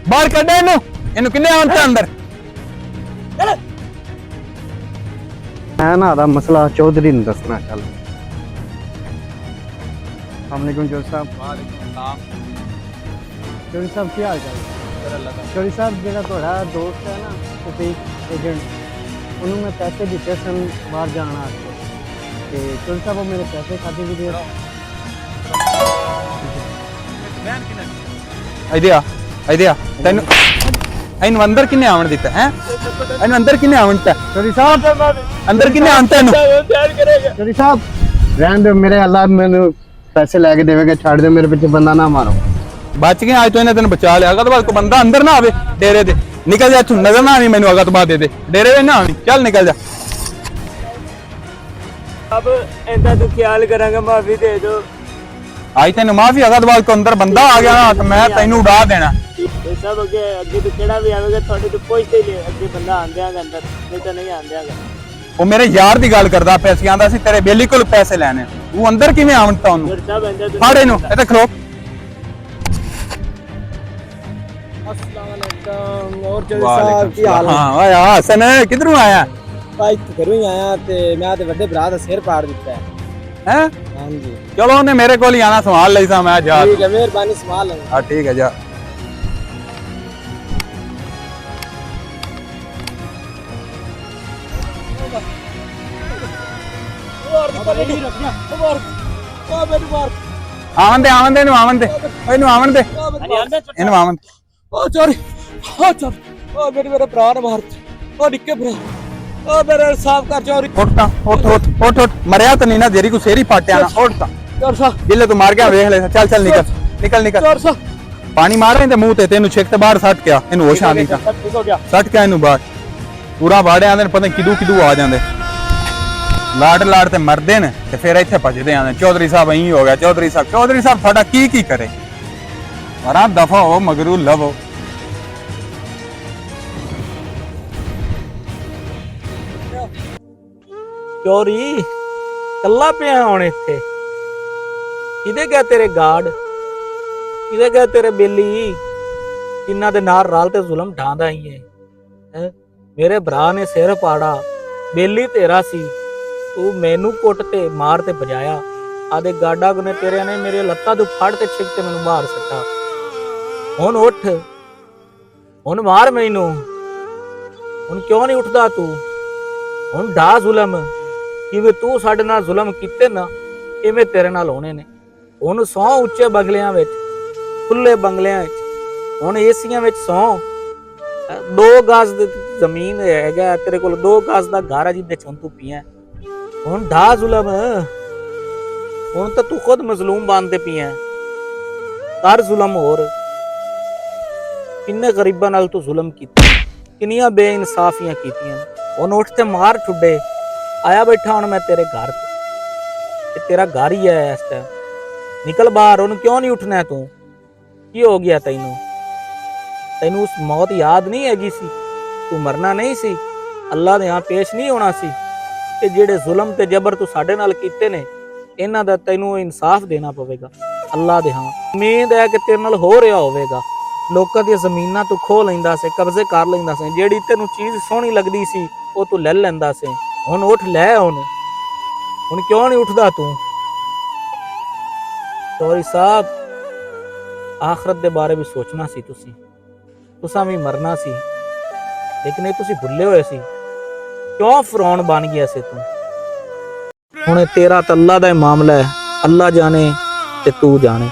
बाहर कड्डे इनू किन्ने आंदा अंदर मैं ना आदा मसला चौधरी ने दसना चल। अस्सलामुअलैकुम चौधरी साहब। चौधरी साहब क्या हाल चाल? चौधरी साहब जेड़ा थोड़ा दोस्त है ना प्रतीक एजेंट उन्होंने मैं पैसे दिते सन बाहर जाने वास्ते ते चौधरी साहब वो मेरे पैसे खाते भी दिए। इधर तेन इन अंदर किन्ने आवन दिता है इन अंदर किन्ने आवन दिता चौधरी साहब अंदर किन्ने आंता इनू चौधरी साहब रहन दो मेरे अल्लाह मैंने पैसे लेके देवेगा छाड़ दे मेरे पीछे बंदा ना मारो। बच गए आज तो इन्हें तेन बचा लिया अगर तो बाद को बंदा अंदर ना आवे डेरे दे निकल जा तू नजर ना आनी मैनू अगर तो बाद दे डेरे में ना आनी चल निकल जा। अब ऐसा तो ख्याल करांगा माफी दे दो। आज तेन माफी अगर तो बाद को अंदर बंदा आ गया ना तो मैं तेनू उड़ा देना। ये सब अगे अगे तो केड़ा भी आवेगा थोड़ी तो पहुंचते ही ले अगे बंदा आंदेगा अंदर नहीं तो नहीं आंदेगा। वो मेरे यार दी गल करदा पैसे आंदा सी तेरे बेली कोल पैसे लेने तू अंदर किवें आवंता ओनू सब ऐसा तो फाड़ इनू इधर खलो। अस्सलाम वालेकुम और चौधरी साहब की हाल है? हाँ आया हसन किधरों आया भाई घरों ही आया ते मैं ते बड़े भरा दा सिर पाड़ दिता है। हैं हां जी चलो उन्हें मेरे कोल ही आना संभाल लई सा मैं जा ठीक है मेहरबानी संभाल लेंगे। हां ठीक है जा। आवन दे इनू आवन दे इनू आवन दे इनू आवन ओ चोरी ओ चोरी ओ मेरे भरा ने मार ओ निक्के भरा ओ मेरे साफ कर चोरी उठता उठ उठ उठ उठ मरिया तो नहीं ना देरी को सेरी फाटिया ना उठता चोर सा जिले तू मार गया वेख ले चल चल निकल निकल निकल चोर सा पानी मार रहे थे मुंह ते तेनू छिक ते बाहर सट गया इनू होश आंदी था ठीक हो गया सट गया इनू बाहर पूरा बाड़े आंदे पता नहीं किदू किदू आ जांदे लाड़ लाड़ ते मरदे ने ते फिर इत्थे भजदे आंदे चौधरी साहब यही हो गया चौधरी साहब साडा की करे वरा दफा हो मगरू लवो। चोरी कल्ला पिया हुण इत्थे किदे गया तेरे गार्ड किदे गया तेरे बेली जिन्हां दे नाल रल ते जुल्म ढांदा ही है मेरे भरा ने सिर पाड़ा बेली तेरा सी तू मैनू कुट ते मार ते बजाया आदे गाडा ने तेरे ने मेरे लत्ता तू फड़ ते छिक ते मैनू बाहर सट्टा हुण उठ हुण मार मैनू हुण क्यों नहीं उठदा तू हुण ढा जुल्म किवें तू साडे नाल जुल्म कीते ना इवें तेरे नाल होने ने हुण सौ उच्चे बंगलियां विच खुले बंगलियां विच हुण एसियां विच सौ 2 गज दी जमीन हैगा तेरे कोल 2 गज दा घर है जिद्दे चों तू पिया हुण ढा जुल्म हुण तां तू खुद मजलूम बनदे पिया कर जुल्म होर किन्ने गरीबां नाल तू जुल्म कीता किन्नियां बेइंसाफियां कीतियां हुण उठ ते मार ठुड्डे आया बैठा हुण मैं तेरे घर ते तेरा घर ही है इस टाइम निकल बाहर हुण क्यों नहीं उठना है तू की हो गया तैनू तैनू उस मौत याद नहीं हैगी सी तू मरना नहीं सी अल्लाह दे यहाँ पेश नहीं होना सी ते जेड़े जुल्म ते जबर तू साडे नाल कीते ने इन्हां दा तैनू इंसाफ देना पवेगा अल्लाह दे हाँ उम्मीद है कि तेरे नाल हो रहा होवेगा लोकां दी ज़मीनां तू खो लैंदा से कब्जे कर लैंदा से जेड़ी तैनू चीज़ सोहनी लगदी सी वो तू ले लैंदा से हुण उठ लै हुण क्यों नहीं उठदा तू चौधरी साहब आखरत दे बारे भी सोचना सी तुसां भी मरना सी लेकिन ये तुसी भुल्ले होए सी क्यों फिरौन बन गया से तू हुण तेरा तो अल्लाह दा मामला है अल्लाह जाने ते तू जाने।